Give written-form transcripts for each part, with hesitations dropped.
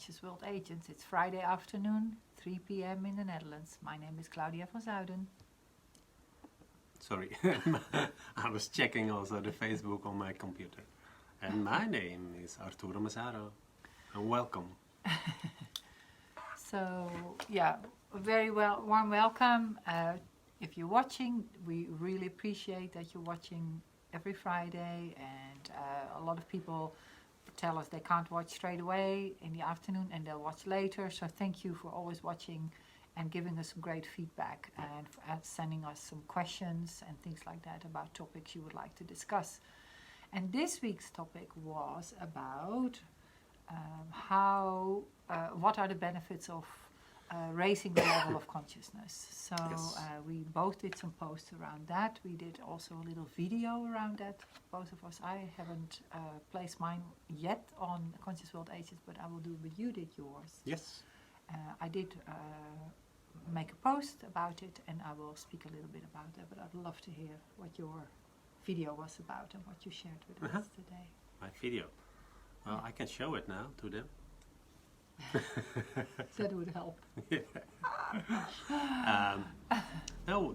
Conscious World Agents. It's Friday afternoon, 3 p.m. in the Netherlands. My name is Claudia van Zuiden. Sorry, I was checking also the Facebook on my computer. And my name is Arturo Mazzaro. And welcome. So, yeah, a very warm welcome. If you're watching, we really appreciate that you're watching every Friday. And a lot of people tell us they can't watch straight away in the afternoon and they'll watch later. So thank you for always watching and giving us some great feedback and sending us some questions and things like that about topics you would like to discuss. And this week's topic was about what are the benefits of raising the level of consciousness. So Yes. We both did some posts around that. We did also a little video around that, both of us. I haven't placed mine yet on Conscious World Agents, but I will do, but you did yours. Yes. I did make a post about it, and I will speak a little bit about that, but I'd love to hear what your video was about and what you shared with us today. My video. Well, I can show it now to them. That would help. No,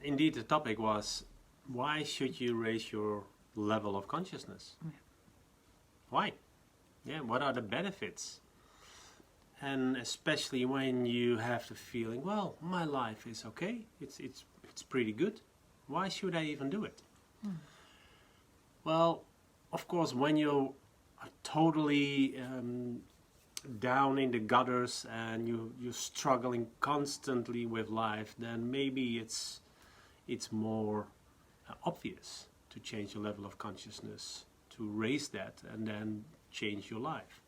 indeed the topic was, why should you raise your level of consciousness? Yeah. Why? Yeah, what are the benefits? And especially when you have the feeling, well, my life is okay, it's pretty good. Why should I even do it? Well, of course, when you are totally down in the gutters and you're struggling constantly with life, then maybe it's more obvious to change your level of consciousness, to raise that and then change your life.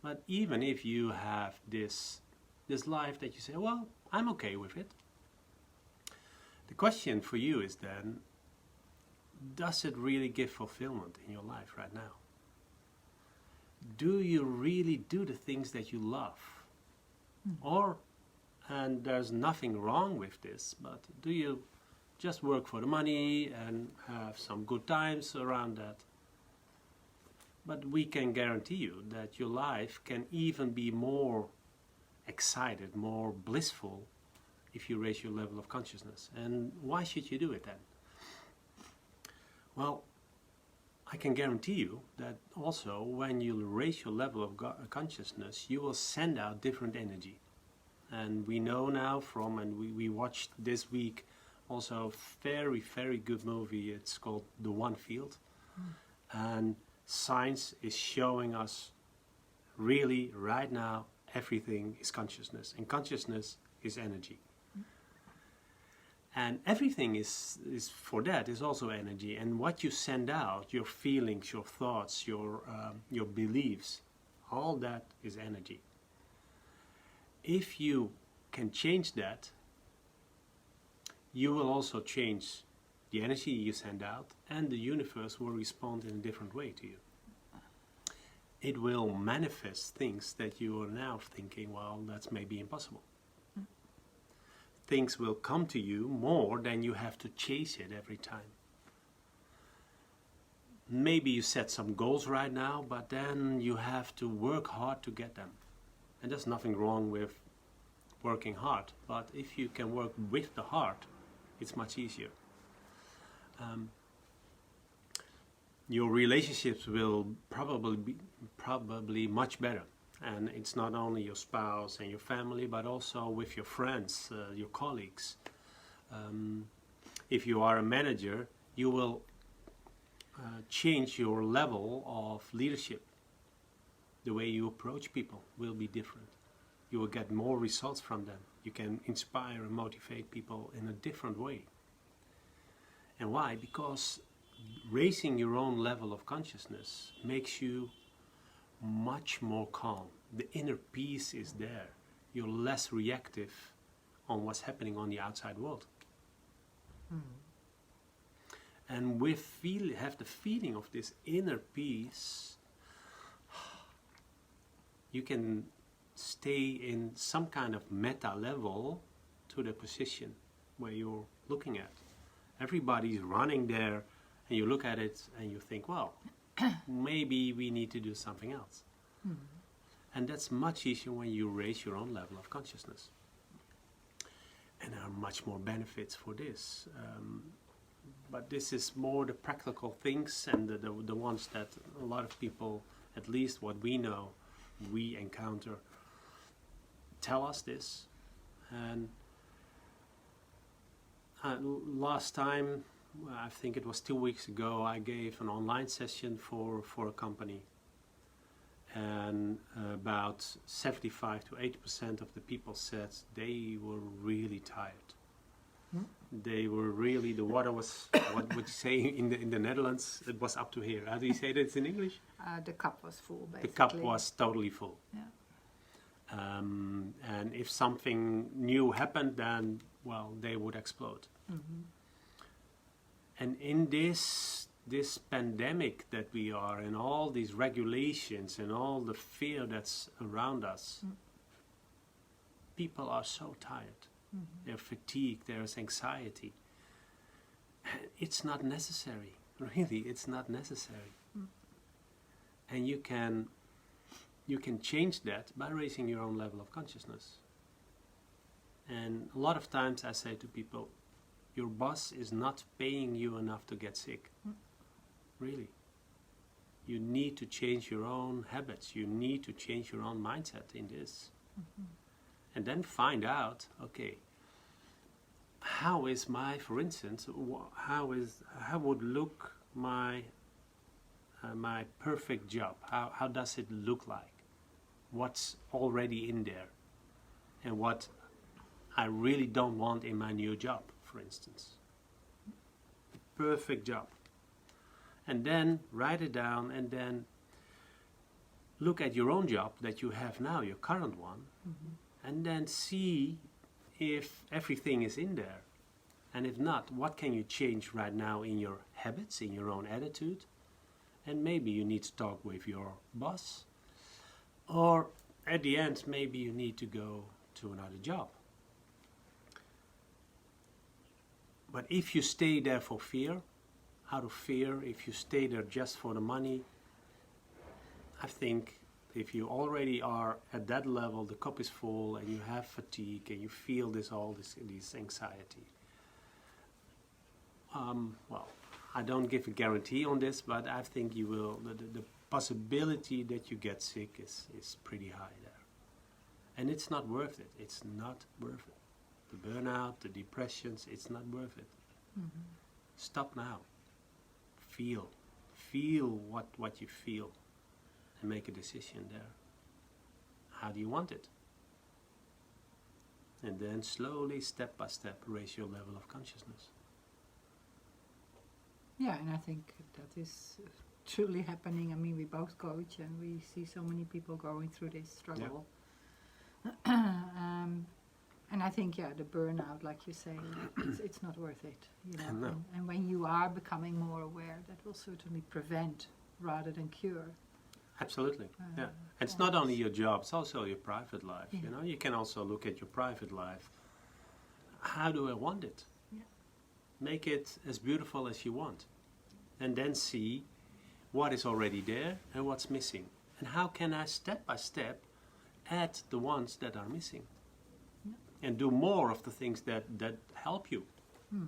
But even if you have this life that you say, well, I'm okay with it, the question for you is then, does it really give fulfillment in your life right now? Do you really do the things that you love? Or, and there's nothing wrong with this, but do you just work for the money and have some good times around that? But we can guarantee you that your life can even be more excited, more blissful if you raise your level of consciousness. And why should you do it then? Well, I can guarantee you that also when you raise your level of consciousness, you will send out different energy. And we know now from, and we watched this week also a very, very good movie. It's called The One Field. And science is showing us really right now everything is consciousness, and consciousness is energy. And everything is for that is also energy, and what you send out, your feelings, your thoughts, your beliefs, all that is energy. If you can change that, you will also change the energy you send out, and the universe will respond in a different way to you. It will manifest things that you are now thinking, well, that's maybe impossible. Things will come to you more than you have to chase it every time. Maybe you set some goals right now, but then you have to work hard to get them. And there's nothing wrong with working hard, but if you can work with the heart, it's much easier. Your relationships will probably much better, and it's not only your spouse and your family, but also with your friends, your colleagues. If you are a manager, you will change your level of leadership. The way you approach people will be different. You will get more results from them. You can inspire and motivate people in a different way. And why? Because raising your own level of consciousness makes you much more calm. The inner peace is there. You're less reactive on what's happening on the outside world. And have the feeling of this inner peace, you can stay in some kind of meta level to the position where you're looking at. Everybody's running there, and you look at it and you think, well, maybe we need to do something else. And that's much easier when you raise your own level of consciousness. And there are much more benefits for this. But this is more the practical things and the ones that a lot of people, at least what we know, we encounter, tell us this. And last time, I think it was 2 weeks ago, I gave an online session for a company. And about 75 to 80% of the people said they were really tired. They were really, the water was, what would you say in the Netherlands, it was up to here. How do you say that in English? The cup was full, basically. The cup was totally full. Yeah. And if something new happened, then, well, they would explode. Mm-hmm. And in this pandemic that we are, and all these regulations and all the fear that's around us, people are so tired. Mm-hmm. They're fatigued, there's anxiety. It's not necessary. Really, it's not necessary. And you can change that by raising your own level of consciousness. And a lot of times I say to people, your boss is not paying you enough to get sick. Really. You need to change your own habits. You need to change your own mindset in this. And then find out, okay, how is my, for instance, how would look my my perfect job? How does it look like? What's already in there? And what I really don't want in my new job, for instance. The perfect job. And then write it down, and then look at your own job that you have now, your current one, and then see if everything is in there. And if not, what can you change right now in your habits, in your own attitude? And maybe you need to talk with your boss. Or at the end, maybe you need to go to another job. But if you stay there for fear, out of fear, if you stay there just for the money, I think if you already are at that level, the cup is full, and you have fatigue, and you feel this anxiety. Well, I don't give a guarantee on this, but I think you will. The possibility that you get sick is pretty high there, and it's not worth it. It's not worth it. The burnout, the depressions, it's not worth it. Stop now. Feel what you feel, and make a decision there. How do you want it? And then slowly, step by step, raise your level of consciousness. Yeah, and I think that is truly happening. I mean, we both coach, and we see so many people going through this struggle. Yeah. And I think, yeah, the burnout, like you say, it's not worth it. You know? No. And when you are becoming more aware, that will certainly prevent rather than cure. Absolutely, yeah. It's not only your job, it's also your private life. You know, you can also look at your private life. How do I want it? Yeah. Make it as beautiful as you want. And then see what is already there and what's missing. And how can I, step by step, add the ones that are missing? And do more of the things that help you. Very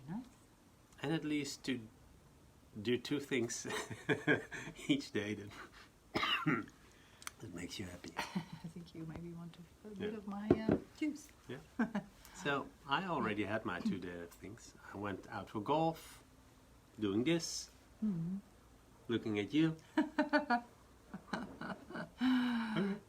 nice. And at least to do 2 things each day that makes you happy. I think you maybe want a bit of my juice. Yeah. So I already had my 2 things. I went out for golf, doing this, looking at you.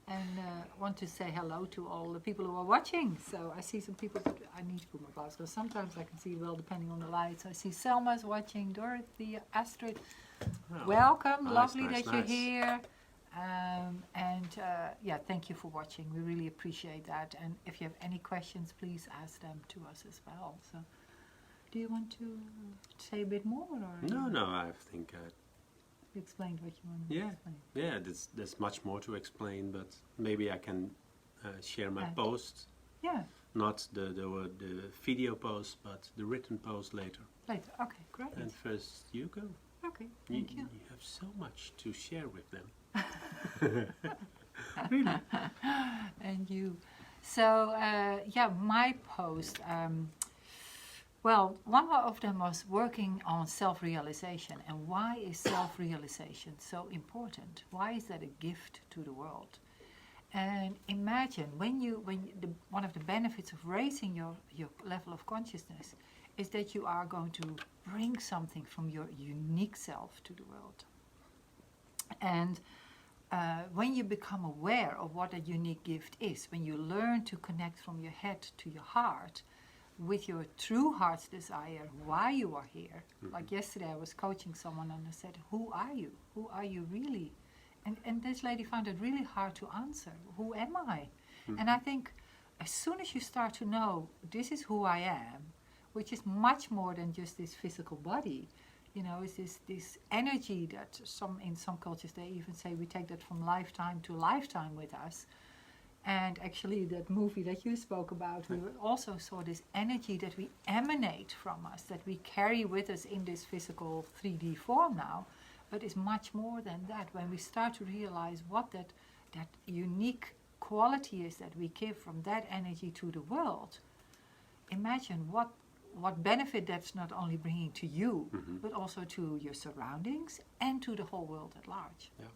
And want to say hello to all the people who are watching. So I see some people, but I need to put my glasses because sometimes I can see well depending on the lights. I see Selma's watching, Dorothy, Astrid. Oh, welcome, nice, lovely nice, that you're nice. here. Yeah, thank you for watching. We really appreciate that. And if you have any questions, please ask them to us as well. So, do you want to say a bit more? Or No, I think you explained what you want to explain. yeah, there's much more to explain, but maybe I can share my post. Yeah. Not the video post, but the written post later. Later. Okay, great. And first you go. Okay, thank you. You have so much to share with them. Really? And you. So, yeah, my post, well, one of them was working on self-realization. And why is self-realization so important? Why is that a gift to the world? And imagine one of the benefits of raising your level of consciousness is that you are going to bring something from your unique self to the world. And when you become aware of what a unique gift is, when you learn to connect from your head to your heart with your true heart's desire, why you are here. Like yesterday I was coaching someone and I said, who are you? Who are you really? And this lady found it really hard to answer. Who am I? And I think as soon as you start to know this is who I am, which is much more than just this physical body, you know, it's this energy that in some cultures they even say we take that from lifetime to lifetime with us. And actually that movie that you spoke about, we also saw this energy that we emanate from us, that we carry with us in this physical 3D form now. But it's much more than that. When we start to realize what that unique quality is that we give from that energy to the world, imagine what benefit that's not only bringing to you, but also to your surroundings and to the whole world at large. Yeah.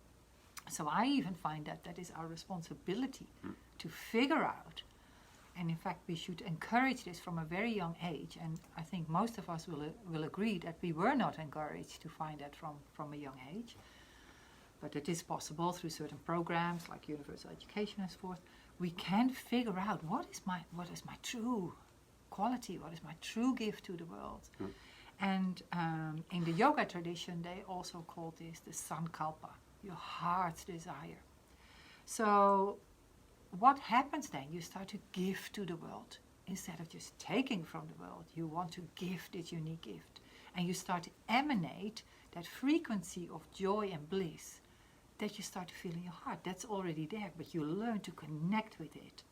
So I even find that is our responsibility to figure out. And in fact, we should encourage this from a very young age. And I think most of us will agree that we were not encouraged to find that from a young age. But it is possible through certain programs like universal education and so forth. We can figure out what is my true quality, what is my true gift to the world. And in the yoga tradition, they also call this the sankalpa, your heart's desire. So what happens then? You start to give to the world. Instead of just taking from the world, you want to give this unique gift. And you start to emanate that frequency of joy and bliss that you start to feel in your heart. That's already there, but you learn to connect with it.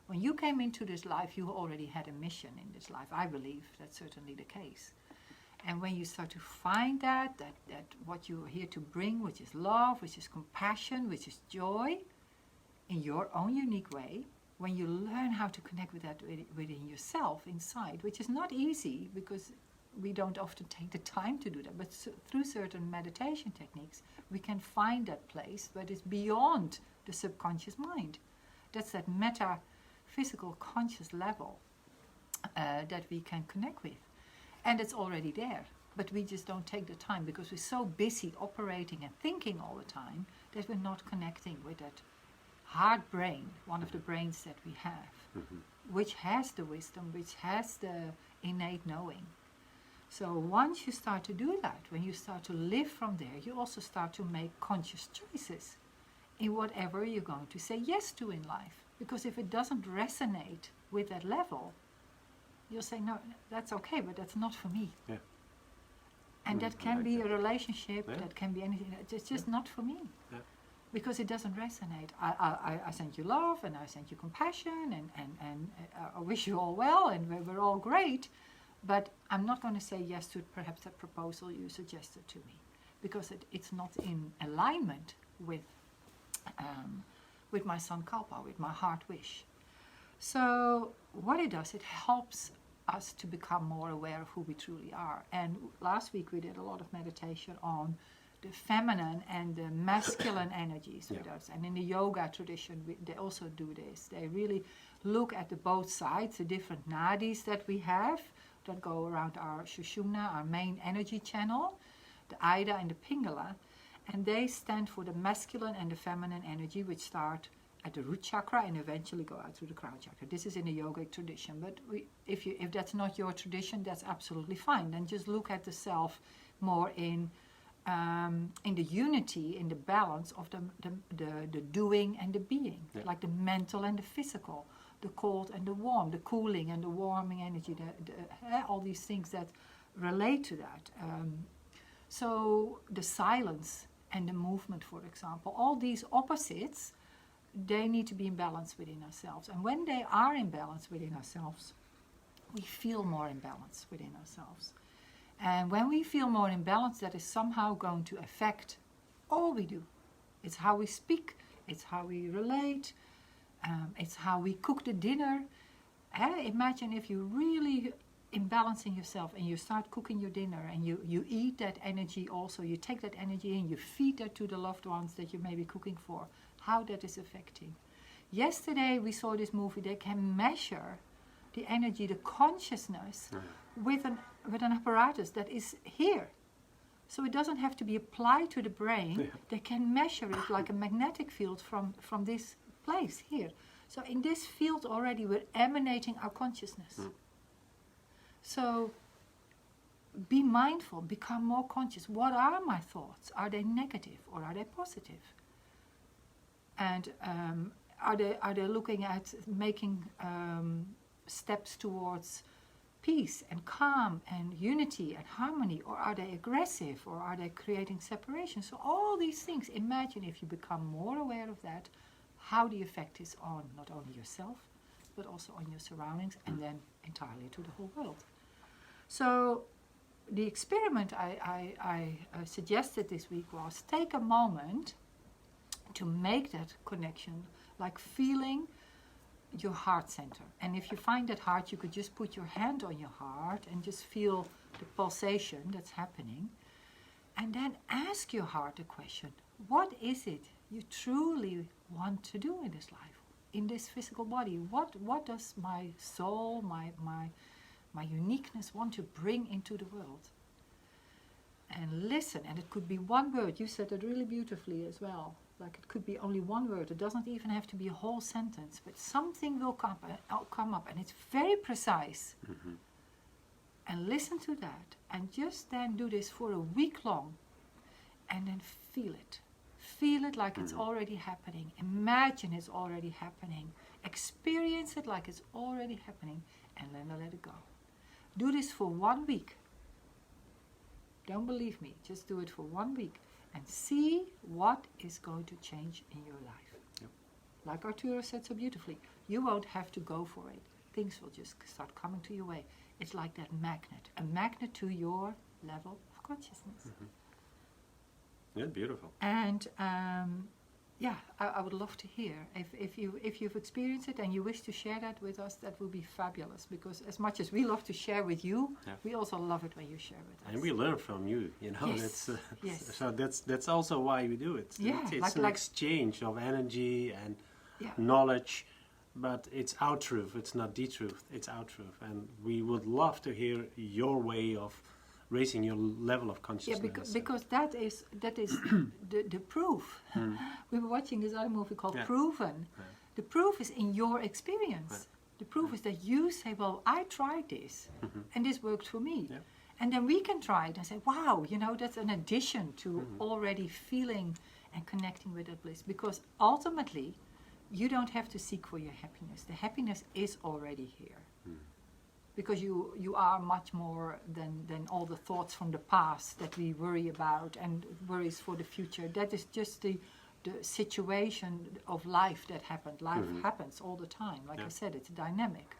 When you came into this life, you already had a mission in this life. I believe that's certainly the case. And when you start to find that what you're here to bring, which is love, which is compassion, which is joy, in your own unique way, when you learn how to connect with that within yourself, inside, which is not easy because we don't often take the time to do that, but through certain meditation techniques, we can find that place, but it's beyond the subconscious mind. That's that metaphysical conscious level that we can connect with. And it's already there, but we just don't take the time because we're so busy operating and thinking all the time that we're not connecting with that heart brain, one of the brains that we have, which has the wisdom, which has the innate knowing. So once you start to do that, when you start to live from there, you also start to make conscious choices in whatever you're going to say yes to in life. Because if it doesn't resonate with that level, you'll say, no, that's okay, but that's not for me. Yeah. And that can like be that. a relationship, Yeah. that can be anything, it's just not for me. Yeah. Because it doesn't resonate. I send you love and I send you compassion and I wish you all well and we're all great, but I'm not going to say yes to perhaps that proposal you suggested to me because it's not in alignment with my sankalpa, with my heart wish. So what it does, it helps us to become more aware of who we truly are. And last week we did a lot of meditation on the feminine and the masculine energies with us. And in the yoga tradition, they also do this. They really look at the both sides, the different nadis that we have that go around our Sushumna, our main energy channel, the Ida and the Pingala. And they stand for the masculine and the feminine energy, which start at the root chakra and eventually go out through the crown chakra. This is in the yogic tradition. But if that's not your tradition, that's absolutely fine. Then just look at the self more in the unity, in the balance of the doing and the being, like the mental and the physical, the cold and the warm, the cooling and the warming energy, all these things that relate to that. So the silence and the movement, for example, all these opposites, they need to be in balance within ourselves. And when they are in balance within ourselves, we feel more in balance within ourselves. And when we feel more in balance, that is somehow going to affect all we do. It's how we speak, it's how we relate, it's how we cook the dinner. Imagine if you really imbalancing yourself and you start cooking your dinner and you eat that energy also, you take that energy and you feed that to the loved ones that you may be cooking for, how that is affecting. Yesterday we saw this movie, they can measure the energy, the consciousness with an apparatus that is here. So it doesn't have to be applied to the brain. Yeah. They can measure it like a magnetic field from this place here. So in this field already we're emanating our consciousness. So be mindful, become more conscious. What are my thoughts? Are they negative or are they positive? And are they looking at making steps towards peace and calm and unity and harmony, or are they aggressive, or are they creating separation? So all these things, imagine if you become more aware of that, how the effect is on not only yourself, but also on your surroundings, and then entirely to the whole world. So the experiment I suggested this week was take a moment to make that connection, like feeling your heart center. And if you find that hard, you could just put your hand on your heart and just feel the pulsation that's happening. And then ask your heart a question. What is it you truly want to do in this life, in this physical body? What does my soul, my uniqueness want to bring into the world? And listen, and it could be one word. You said it really beautifully as well. Like it could be only one word. It doesn't even have to be a whole sentence, but something will come up, and it's very precise. Mm-hmm. And listen to that, and just then do this for a week long, and then feel it. Feel it like it's already happening. Imagine it's already happening. Experience it like it's already happening, and then let it go. Do this for 1 week. Don't believe me, just do it for 1 week. And see what is going to change in your life. Yep. Like Arturo said so beautifully, you won't have to go for it. Things will just start coming to your way. It's like that magnet, a magnet to your level of consciousness. Mm-hmm. Yeah, beautiful. And I would love to hear if you've experienced it and you wish to share that with us. That would be fabulous, because as much as we love to share with you, we also love it when you share with us. And we learn from you, you know. Yes. Yes. So that's also why we do it. It's an exchange of energy and knowledge, but it's our truth. It's not the truth. It's our truth, and we would love to hear your way of raising your level of consciousness. Yeah, because that is the proof. We were watching this other movie called Proven. The proof is in your experience. The proof is that you say, well, I tried this and this worked for me. And then we can try it and say, wow, you know, that's an addition to already feeling and connecting with that bliss. Because ultimately, you don't have to seek for your happiness. The happiness is already here. Because you are much more than all the thoughts from the past that we worry about and worries for the future. That is just the situation of life that happened. Life happens all the time. Like I said, it's dynamic.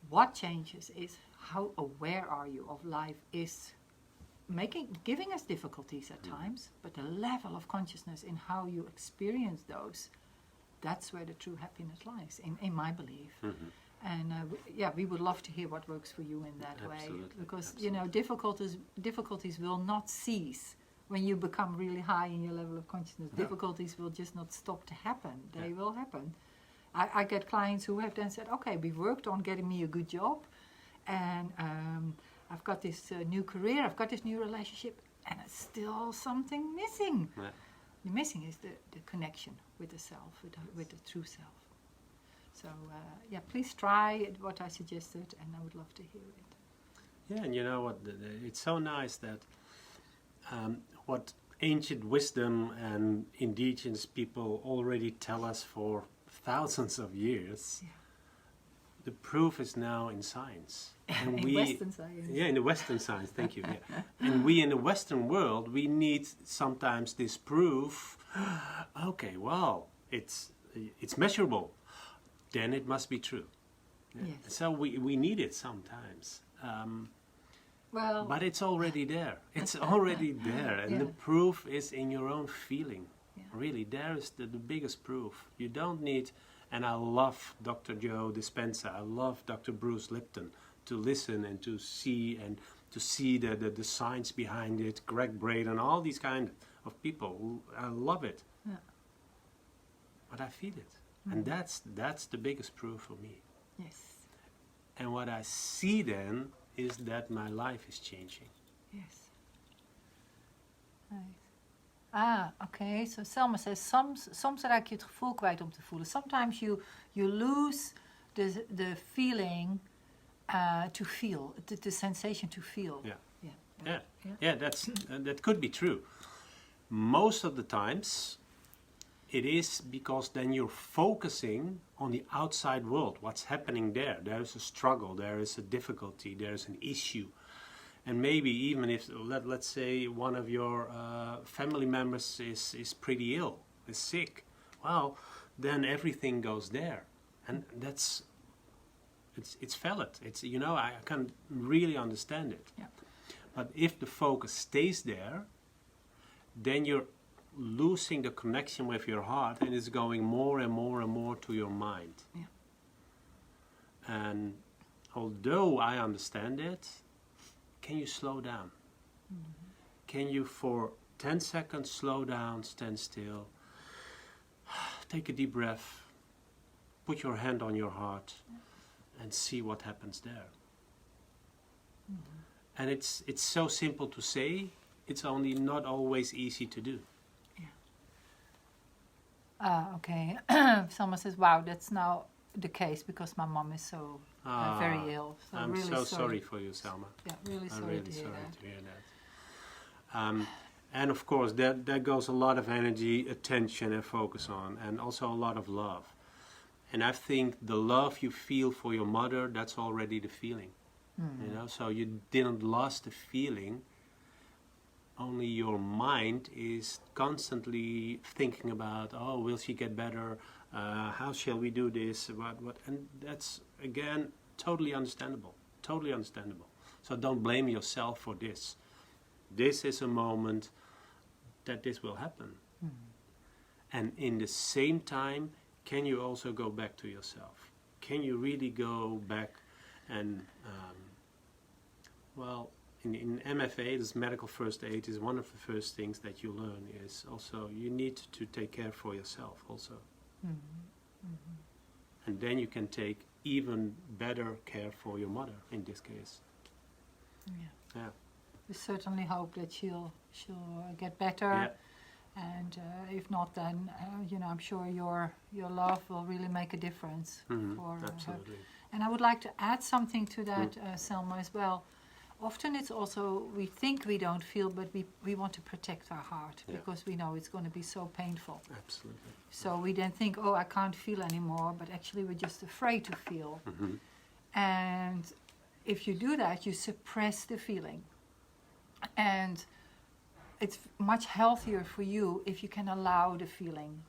What changes is how aware are you of life is giving us difficulties at times, but the level of consciousness in how you experience those, that's where the true happiness lies, in my belief. And we would love to hear what works for you in that way, because you know difficulties will not cease when you become really high in your level of consciousness. Difficulties will just not stop to happen. They will happen. I get clients who have then said, okay, we've worked on getting me a good job, and I've got this new career, I've got this new relationship, and it's still something missing. The missing is the connection with the self, with the true self. So, please try what I suggested, and I would love to hear it. Yeah, and you know what? It's so nice that what ancient wisdom and indigenous people already tell us for thousands of years, the proof is now in science. And in Western science. Yeah, in the Western science, thank you. And we in the Western world, we need sometimes this proof. Okay, well, it's measurable. Then it must be true. Yes. So we need it sometimes. Well, but it's already there. It's already there, and the proof is in your own feeling. Yeah. Really, there is the biggest proof. You don't need, and I love Dr. Joe Dispenza, I love Dr. Bruce Lipton, to listen and to see the science behind it, Greg Braden, all these kind of people. I love it. Yeah. But I feel it. And that's the biggest proof for me. Yes. And what I see then is that my life is changing. Yes. Right. Ah, okay. So Selma says, soms raak je het gevoel kwijt om te voelen. Sometimes you lose the feeling to feel, the sensation to feel. Yeah. That could be true. Most of the times, it is because then you're focusing on the outside world, what's happening there. There is a struggle, there is a difficulty, there is an issue. And maybe even if, let's say, one of your family members is pretty ill, is sick, well, then everything goes there. And it's valid. It's, I can really understand it. Yeah. But if the focus stays there, then you're losing the connection with your heart, and it's going more and more and more to your mind. Yeah. And although I understand it, can you slow down? Mm-hmm. Can you for 10 seconds slow down, stand still, take a deep breath, put your hand on your heart, and see what happens there? Mm-hmm. And it's so simple to say, it's only not always easy to do. Okay. Someone says, wow, that's now the case because my mom is so very ill. So I'm really so sorry for you, Selma. Yeah, really I'm sorry really to hear sorry that. to hear that. And of course, that goes a lot of energy, attention, and focus on, and also a lot of love. And I think the love you feel for your mother, that's already the feeling. Mm. So you didn't lose the feeling. Only your mind is constantly thinking about, oh, will she get better? How shall we do this? What? And that's, again, totally understandable. Totally understandable. So don't blame yourself for this. This is a moment that this will happen. Mm. And in the same time, can you also go back to yourself? Can you really go back and, in MFA, this medical first aid, is one of the first things that you learn is also you need to take care for yourself also. Mm-hmm. Mm-hmm. And then you can take even better care for your mother in this case. Yeah. Yeah. We certainly hope that she'll get better. Yeah. And if not, then I'm sure your love will really make a difference for absolutely. her. And I would like to add something to that, Selma, as well. Often it's also, we think we don't feel, but we want to protect our heart because we know it's going to be so painful. Absolutely. So we then think, oh, I can't feel anymore, but actually we're just afraid to feel. Mm-hmm. And if you do that, you suppress the feeling. And it's much healthier for you if you can allow the feeling.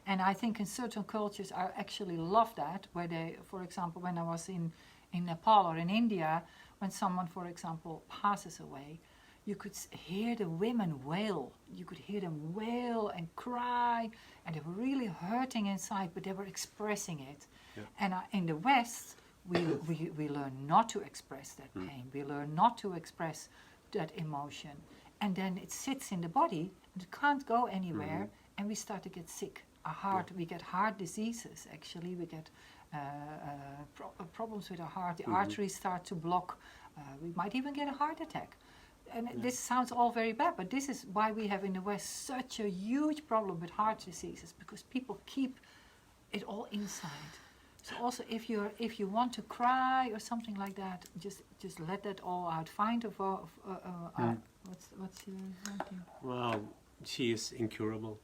And I think in certain cultures I actually love that, where they, for example, when I was in Nepal or in India, when someone, for example, passes away, you could hear the women wail. You could hear them wail and cry, and they were really hurting inside, but they were expressing it. Yeah. And in the West, we learn not to express that pain. We learn not to express that emotion. And then it sits in the body, and it can't go anywhere, and we start to get sick. We get heart diseases, actually. We get problems with our heart. The arteries start to block. We might even get a heart attack. And this sounds all very bad, but this is why we have in the West such a huge problem with heart diseases, because people keep it all inside. So also, if you want to cry or something like that, just let that all out. Find what's your name? Well, she is incurable.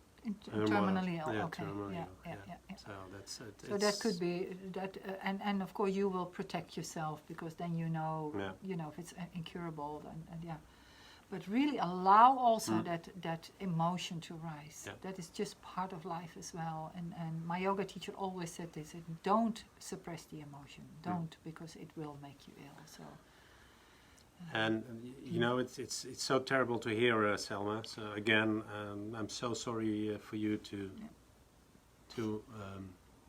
Terminally ill. Yeah, Okay. terminally Yeah. ill. So that's it. So that could be that, and of course you will protect yourself because then you know if it's incurable, and yeah. But really allow also that emotion to rise. Yeah. That is just part of life as well. And my yoga teacher always said this: don't suppress the emotion. Don't, because it will make you ill. So. And you know, it's so terrible to hear, Selma. So again, I'm so sorry for you to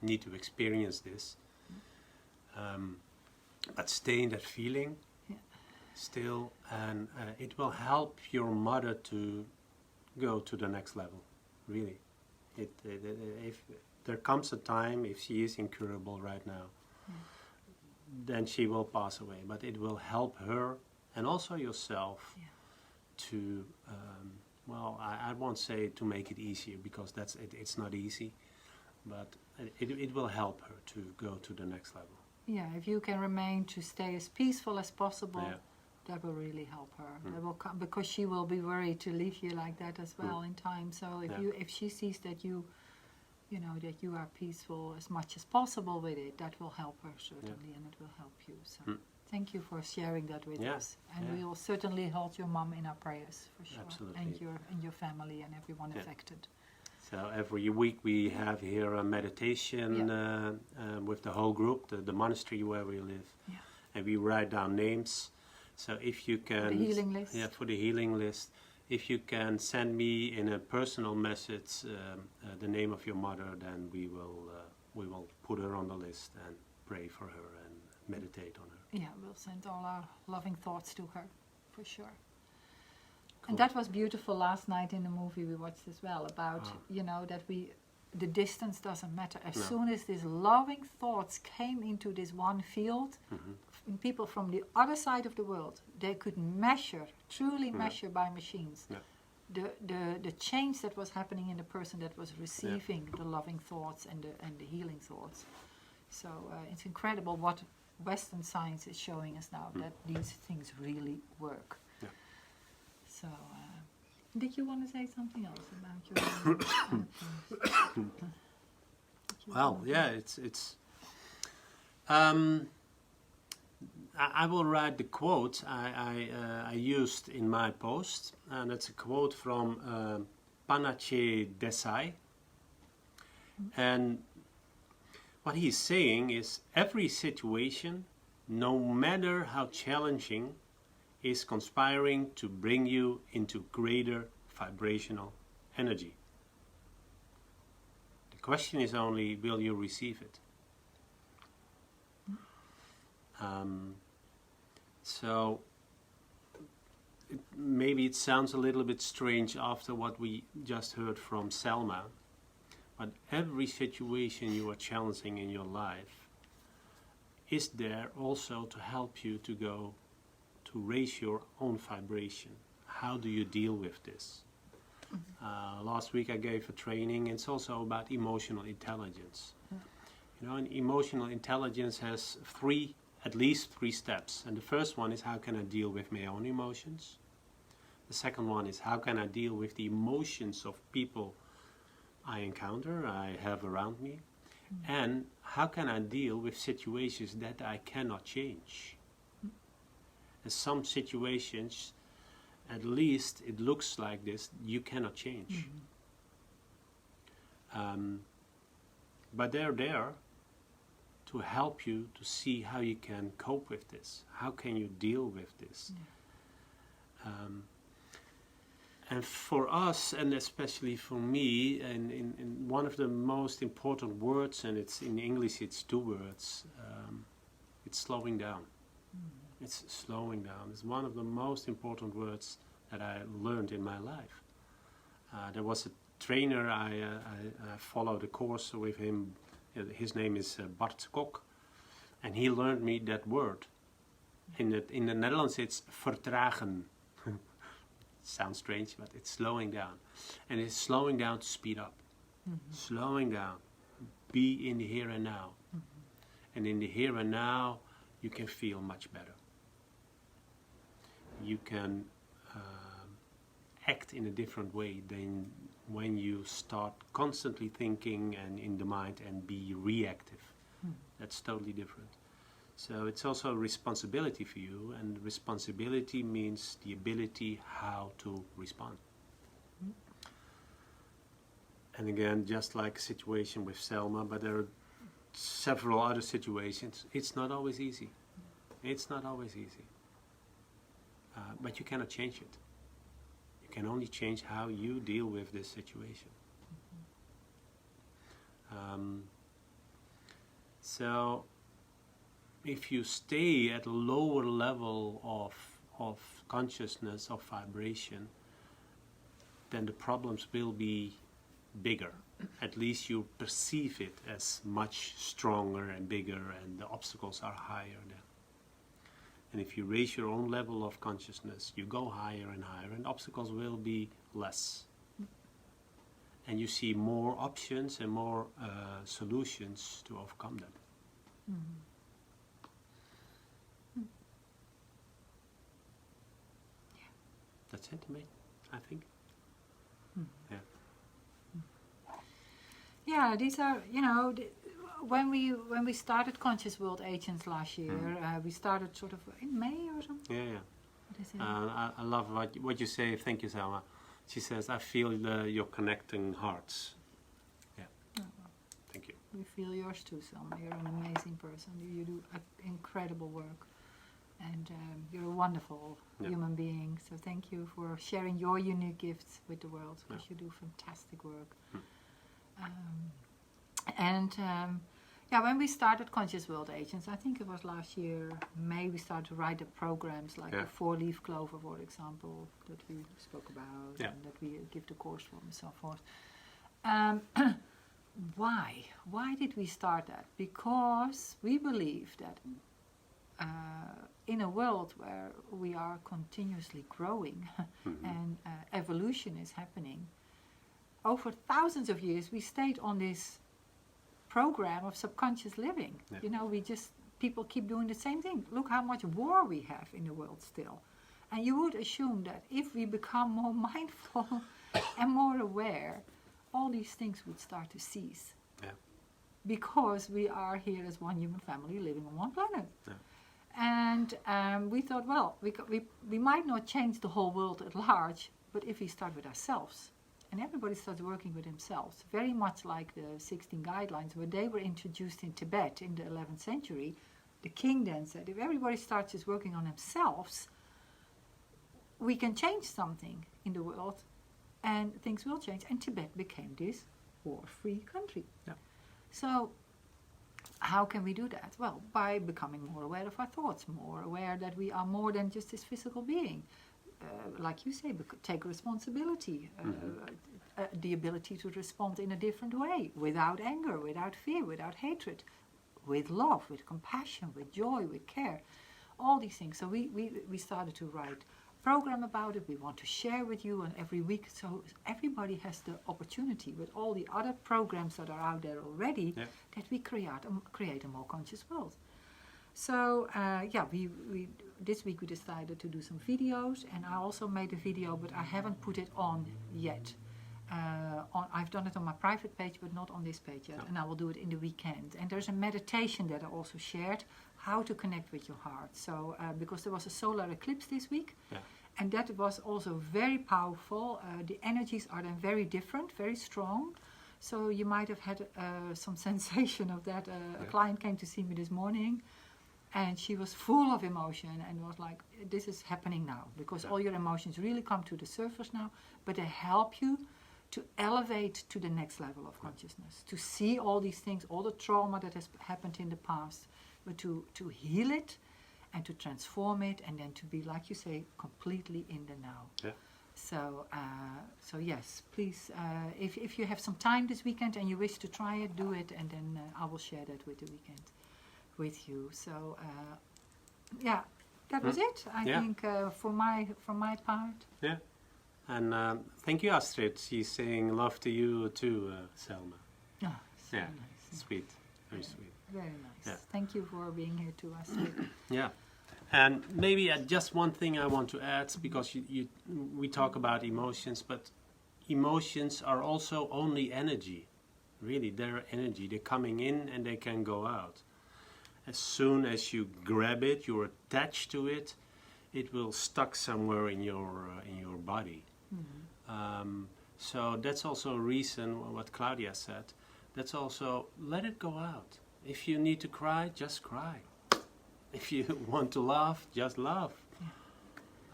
need to experience this. But stay in that feeling still, and it will help your mother to go to the next level. Really, if there comes a time, if she is incurable right now, then she will pass away. But it will help her and also yourself to, well, I won't say to make it easier, because it's not easy, but it will help her to go to the next level. Yeah, if you can remain to stay as peaceful as possible, that will really help her. That will come, because she will be worried to leave you like that as well in time. So if she sees that you know, that you are peaceful as much as possible with it, that will help her certainly, and it will help you. So thank you for sharing that with us, and we will certainly hold your mom in our prayers for sure. Absolutely. And your family and everyone affected. So every week we have here a meditation with the whole group, the monastery where we live, and we write down names. So if you can, the healing list. Yeah, for the healing list. If you can send me in a personal message the name of your mother, then we will put her on the list and pray for her and meditate on her. Yeah, we'll send all our loving thoughts to her, for sure. Cool. And that was beautiful last night in the movie we watched as well, about, you know, that the distance doesn't matter. As soon as these loving thoughts came into this one field, people from the other side of the world, they could measure, truly measure by machines, the change that was happening in the person that was receiving the loving thoughts and the healing thoughts. So it's incredible what Western science is showing us now, that these things really work. Yeah. So, did you want to say something else about your? Well, yeah, it's. I will write the quote I used in my post, and it's a quote from Panache Desai. And what he's saying is, every situation, no matter how challenging, is conspiring to bring you into greater vibrational energy. The question is only, will you receive it? So maybe it sounds a little bit strange after what we just heard from Selma, but every situation you are challenging in your life is there also to help you to go to raise your own vibration. How do you deal with this? Last week I gave a training. It's also about emotional intelligence. You know, and emotional intelligence has at least three steps. And the first one is, how can I deal with my own emotions? The second one is, how can I deal with the emotions of people I encounter, I have around me? And how can I deal with situations that I cannot change? And some situations, at least it looks like this, you cannot change. But they're there to help you to see how you can cope with this. How can you deal with this? And for us, and especially for me, and in one of the most important words, and it's in English it's two words, it's slowing down. It's slowing down. It's one of the most important words that I learned in my life. There was a trainer, I followed a course with him. His name is Bart Kok, and he learned me that word. In the Netherlands it's vertragen. Sounds strange, but it's slowing down. And it's slowing down to speed up. Slowing down. Be in the here and now. And in the here and now, you can feel much better. You can act in a different way than when you start constantly thinking and in the mind and be reactive. That's totally different. So it's also a responsibility for you, and responsibility means the ability how to respond. And again, just like a situation with Selma, but there are several other situations, it's not always easy. It's not always easy. but you cannot change it. You can only change how you deal with this situation. So if you stay at a lower level of consciousness, of vibration, then the problems will be bigger. At least you perceive it as much stronger and bigger, and the obstacles are higher then. And if you raise your own level of consciousness, you go higher and higher, and obstacles will be less. And you see more options and more solutions to overcome them. That's it, mate, I think. Yeah. Yeah, these are, when we started Conscious World Agents last year, we started sort of in May or something. Yeah. What is it? I love what you say. Thank you, Selma. She says, I feel you're connecting hearts. Yeah. Oh, Thank you. we feel yours too, Selma. You're an amazing person. You do incredible work. And you're a wonderful human being. So thank you for sharing your unique gifts with the world, because you do fantastic work. When we started Conscious World Agents, I think it was last year, May, we started to write the programs like the 4-leaf clover, for example, that we spoke about, and that we give the course from and so forth. Why? Why did we start that? Because we believe that in a world where we are continuously growing and evolution is happening, over thousands of years we stayed on this program of subconscious living. People keep doing the same thing. Look how much war we have in the world still. And you would assume that if we become more mindful and more aware, all these things would start to cease. Yeah. Because we are here as one human family living on one planet. Yeah. And we thought, well, we might not change the whole world at large, but if we start with ourselves, and everybody starts working with themselves, very much like the 16 guidelines, where they were introduced in Tibet in the 11th century, the king then said, if everybody starts just working on themselves, we can change something in the world, and things will change. And Tibet became this war-free country. Yeah. So how can we do that? Well, by becoming more aware of our thoughts, more aware that we are more than just this physical being. Like you say, take responsibility, the ability to respond in a different way, without anger, without fear, without hatred, with love, with compassion, with joy, with care, all these things. So we started to write a program about it. We want to share with you, and every week, so everybody has the opportunity with all the other programs that are out there already, that we create a more conscious world. So we this week we decided to do some videos, and I also made a video, but I haven't put it on yet. I've done it on my private page, but not on this page yet, and I will do it in the weekend. And there's a meditation that I also shared, how to connect with your heart. So because there was a solar eclipse this week, and that was also very powerful. The energies are then very different, very strong. So you might have had some sensation of that. A client came to see me this morning, and she was full of emotion and was like, this is happening now, because all your emotions really come to the surface now, but they help you to elevate to the next level of consciousness, to see all these things, all the trauma that has happened in the past, but to heal it and to transform it, and then to be, like you say, completely in the now. Yeah. So yes, please, if you have some time this weekend and you wish to try it, do it, and then I will share that with the weekend with you. So that was it. I think from my part. Yeah, and thank you, Astrid. She's saying love to you too, Selma. Oh, so yeah, nice. Sweet, very sweet. Very nice. Yeah. Thank you for being here too, Astrid. Yeah, and maybe just one thing I want to add, because we talk about emotions, but emotions are also only energy. Really, they're energy. They're coming in and they can go out. As soon as you grab it, you're attached to it, it will stuck somewhere in your body. So that's also a reason, what Claudia said, that's also, let it go out. If you need to cry, just cry. If you want to laugh, just laugh.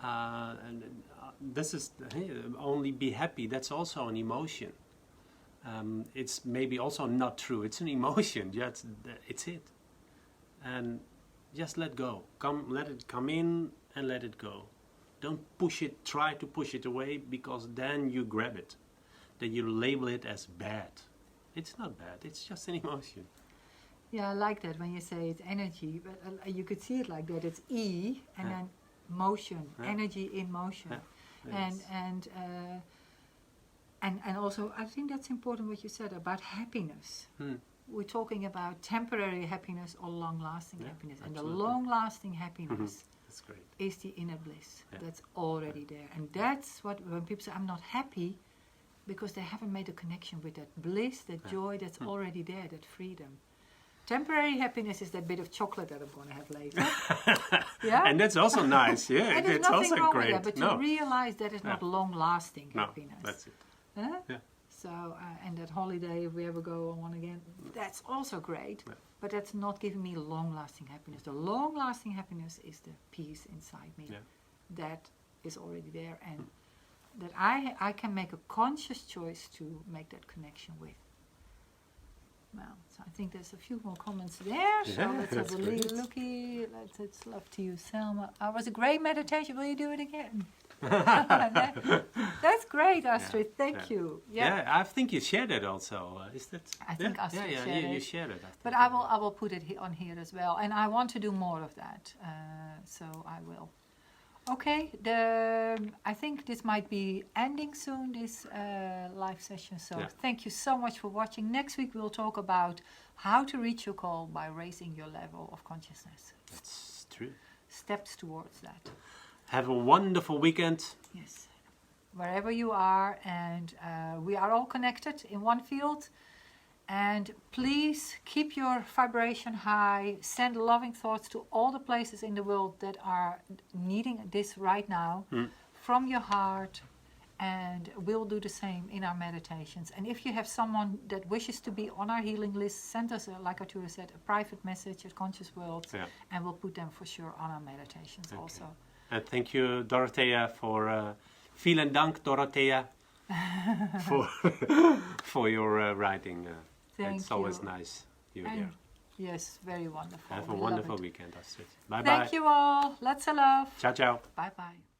And this is only be happy. That's also an emotion. It's maybe also not true. It's an emotion. Just it's it, and just let go. Let it come in and let it go. Don't push it. Try to push it away, because then you grab it. Then you label it as bad. It's not bad. It's just an emotion. Yeah, I like that when you say it's energy, but you could see it like that. It's E and Yeah. then motion, Yeah. energy in motion. Yeah. Yes. And also, I think that's important what you said about happiness. Hmm. We're talking about temporary happiness or long-lasting Yeah, happiness. And the absolutely. long-lasting happiness That's great. is the inner bliss. Yeah. That's already there. And that's what, when people say, I'm not happy, because they haven't made a connection with that bliss, that joy that's already there, that freedom. Temporary happiness is that bit of chocolate that I'm going to have later. Yeah? And that's also nice. Yeah, And there's it's nothing also wrong great. with that, but no, to realize that it's not Yeah. long-lasting no, happiness. that's it. Huh? Yeah. So, and that holiday, if we ever go on one again, that's also great, Yeah. but that's not giving me long-lasting happiness. The long-lasting happiness is the peace inside me. Yeah. That is already there, and that I can make a conscious choice to make that connection with. Well, so I think there's a few more comments there, so Yeah, let's have that's a great. little looky. It's love to you, Selma. It was a great meditation. Will you do it again? That's great, Astrid. Thank yeah. you. Yeah, I think you shared it also. Is that? I think Astrid yeah, shared you it. shared it. I think. But I will put it on here as well, and I want to do more of that. So I will. Okay, I think this might be ending soon, this live session. So Yeah. thank you so much for watching. Next week we'll talk about how to reach your goal by raising your level of consciousness. That's true. Steps towards that. Have a wonderful weekend. Yes, wherever you are, and we are all connected in one field. And please keep your vibration high. Send loving thoughts to all the places in the world that are needing this right now from your heart. And we'll do the same in our meditations. And if you have someone that wishes to be on our healing list, send us, like Arturo said, a private message at Conscious World. Yeah. And we'll put them for sure on our meditations Okay. also. And thank you, Dorothea, for vielen Dank, Dorothea, for your writing. Thank It's always you. nice you're And here. yes, very wonderful. Have a We love wonderful it. weekend, Astrid. Bye bye. Thank you all. Lots of love. Ciao, ciao. Bye bye.